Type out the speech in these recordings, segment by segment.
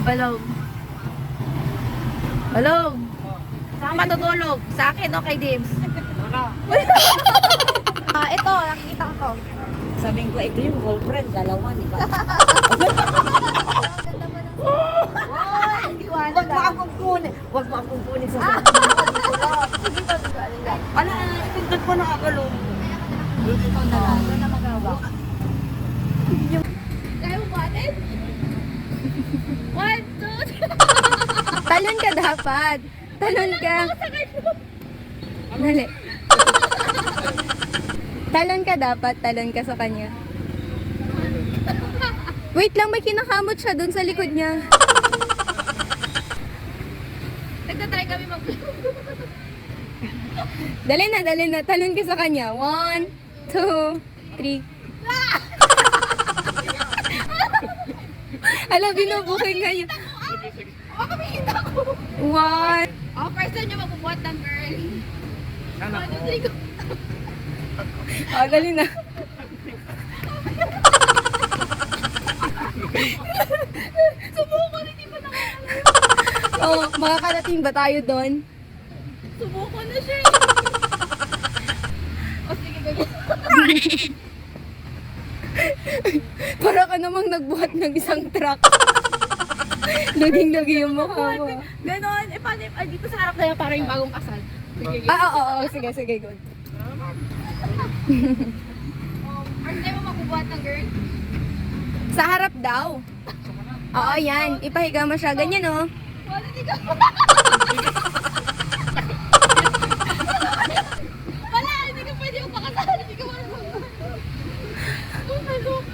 Balong. Balong. Saan ka matutulog? Sa akin o kay Dibs? Wala. Ito, nakikita ko. Sabihin ko, ito yung girlfriend, dalawa, di ba? Huwag mo akong kunin. Huwag mo akong kunin sa sabi. Ano, ipindot ko na agalo. Ikaw na lang. Ano na magawa? Kaya mo batin? 1, 2, 3. Talon ka dapat. Talon ka. Dali. Talon ka dapat. Talon ka sa kanya. Wait lang, may kinakamot siya dun sa likod niya. Nagtatry kami mag- Dali na. Talon ka sa kanya. 1, 2, 3. Alam, binubuking ka niya. Kamikita ko. 1. First time niya magbubuhat ng girl. Sana 1, 2, 3, go. Dali na. Subukan, hindi pa nakakala. Makakarating ba tayo doon? Subukan na siya O sige, gagawin. Para ka namang nagbuhat ng isang truck. Luging-lugi yung mukha mo. Ganon. Paano dito sa harap na yan para yung bagong kasal? Sige, Oo. Sige, good. First time mo magbubuhat ng girl? Sa harap daw. Oo, yan. Ipahiga mo siya. Ganyan, oh. Wala, hindi ka. Wala, hindi ka pwede magpakasal. Hindi ka marunong. Oh my God.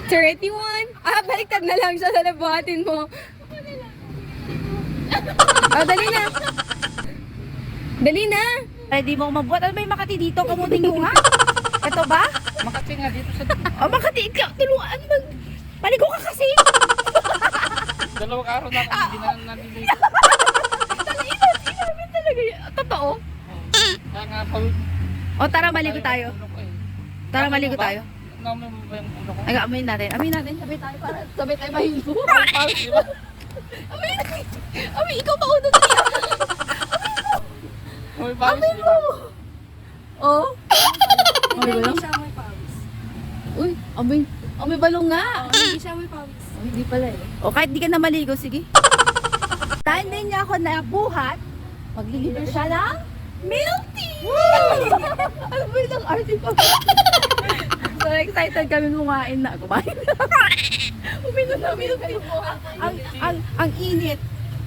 31. Baliktad na lang siya sa nabuhatin mo. Dali na. Dali na. Ready mo mabuhat? Ano ba yung Makati dito? Kamuting ko nga. Ito ba? Makati nga dito sa... Makati, ikaw, tuluan mo. Paligo ka kasi. Dalawang araw na ako, hindi na nalilito. Inamin talaga yun. Totoo. Kaya nga, pag... Tara, maligo tayo. Tara, maligo tayo. Namin mo ba yung ulo ko? Ay, amin natin. Sabay tayo para sabay tayo mahigo. Amin, ikaw mauna na niya. May balis, Amin di mo. ba? Oh. Amin balong? Uy, amin balong nga. Hindi siya may pawis. Hindi pala eh. Kahit di ka na maligo, sige. Dahil din niya ako nabuhat, maglilibre siya ng milk tea! Ano ba yung arte ko? So excited kami kumain na. Uminom na milk tea. Ang init.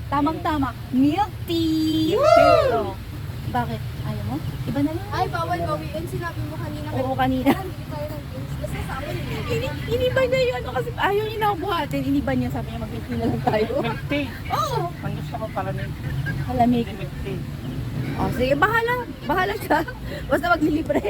Tamang-tama. Milk tea! Pero, bakit? Ayaw mo? Iba na lang. Ay, bawal bawiin. Sinabi mo kanina. Oo, kanina. Hindi tayo nag-games. Basta sa amin. Iniba niya yun. Kasi ayaw niya nabuhatin. Iniba niya. Sabi niya mag-milk tea na lang tayo. Milk tea. Oo. Ang gusto ko pala ng Malamig. milk tea. Sige, bahala. Bahala siya. Basta maglilibre.